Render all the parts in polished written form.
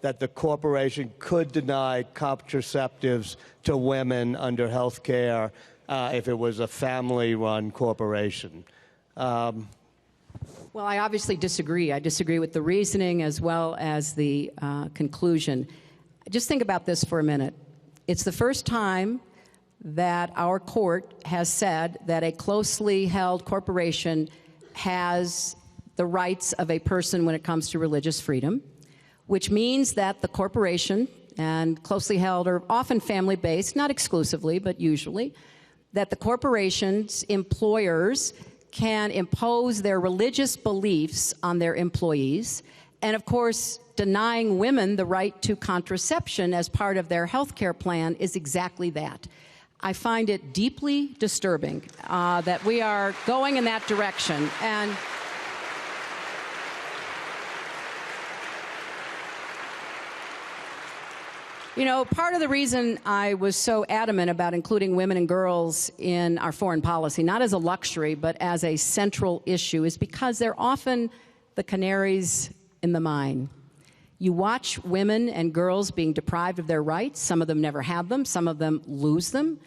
that the corporation could deny contraceptives to women under health care if it was a family-run corporation. Well, I obviously disagree. I disagree with the reasoning as well as the conclusion. Just think about this for a minute. It's the first time that our court has said that a closely held corporation has the rights of a person when it comes to religious freedom, which means that the corporation, and closely held are often family-based, not exclusively, but usually, that the corporation's employers can impose their religious beliefs on their employees, and of course, denying women the right to contraception as part of their health care plan is exactly that. I find it deeply disturbing that we are going in that direction. And you know, part of the reason I was so adamant about including women and girls in our foreign policy, not as a luxury, but as a central issue, is because they're often the canaries in the mine. You watch women and girls being deprived of their rights. Some of them never have them. Some of them lose them.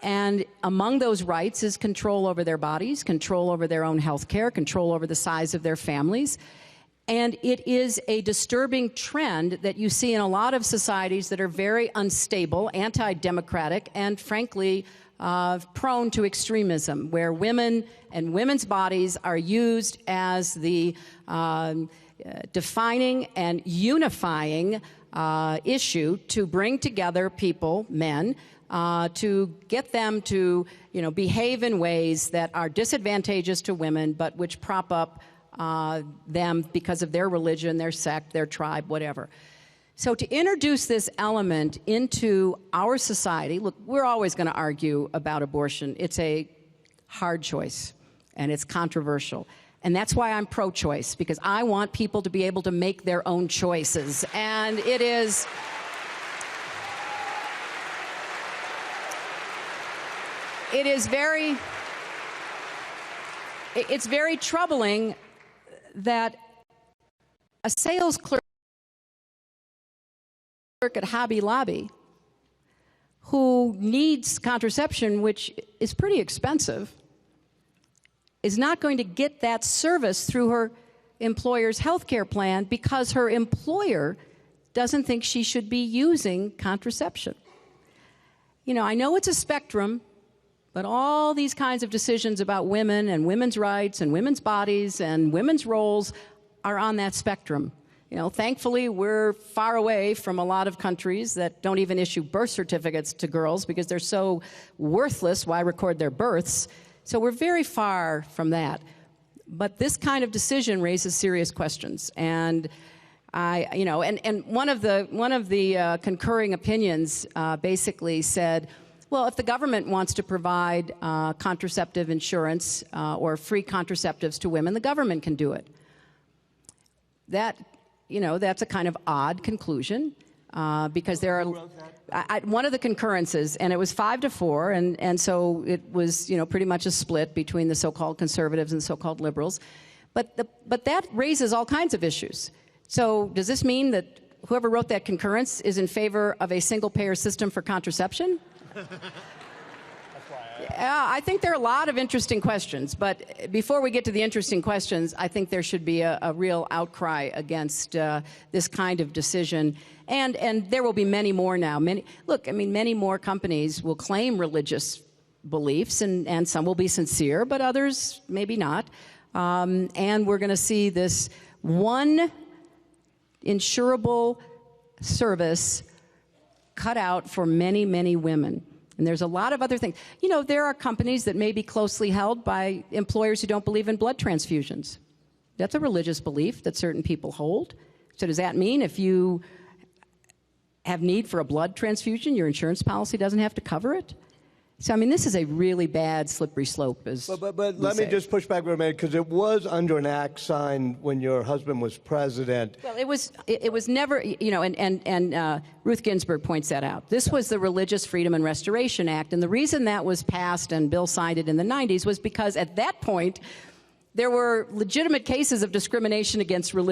And among those rights is control over their bodies, control over their own health care, control over the size of their families. And it is a disturbing trend that you see in a lot of societies that are very unstable, anti-democratic, and frankly, prone to extremism, where women and women's bodies are used as the defining and unifying issue to bring together people, men, to get them to, behave in ways that are disadvantageous to women, but which prop up them because of their religion, their sect, their tribe, whatever. So to introduce this element into our society, look, we're always going to argue about abortion. It's a hard choice, and it's controversial. And that's why I'm pro-choice, because I want people to be able to make their own choices. And it's very troubling that a sales clerk at Hobby Lobby who needs contraception, which is pretty expensive, is not going to get that service through her employer's health care plan because her employer doesn't think she should be using contraception. I know it's a spectrum, but all these kinds of decisions about women and women's rights and women's bodies and women's roles are on that spectrum. Thankfully, we're far away from a lot of countries that don't even issue birth certificates to girls because they're so worthless. Why record their births? So we're very far from that. But this kind of decision raises serious questions. And one of the concurring opinions basically said, well, if the government wants to provide contraceptive insurance or free contraceptives to women, the government can do it. That's a kind of odd conclusion because there are one of the concurrences, and it was 5-4, and so it was pretty much a split between the so-called conservatives and the so-called liberals. But that raises all kinds of issues. So does this mean that whoever wrote that concurrence is in favor of a single-payer system for contraception? I think there are a lot of interesting questions, but before we get to the interesting questions, I think there should be a real outcry against this kind of decision, and there will be many more now. Many more companies will claim religious beliefs, and some will be sincere, but others maybe not. And we're going to see this one insurable service cut out for many, many women. And there's a lot of other things. There are companies that may be closely held by employers who don't believe in blood transfusions. That's a religious belief that certain people hold. So does that mean if you have need for a blood transfusion, your insurance policy doesn't have to cover it? So, this is a really bad slippery slope. But let me just push back for a minute, because it was under an act signed when your husband was president. Well, it was never, and Ruth Ginsburg points that out. This was the Religious Freedom and Restoration Act, and the reason that was passed and Bill signed it in the 90s was because at that point, there were legitimate cases of discrimination against religion.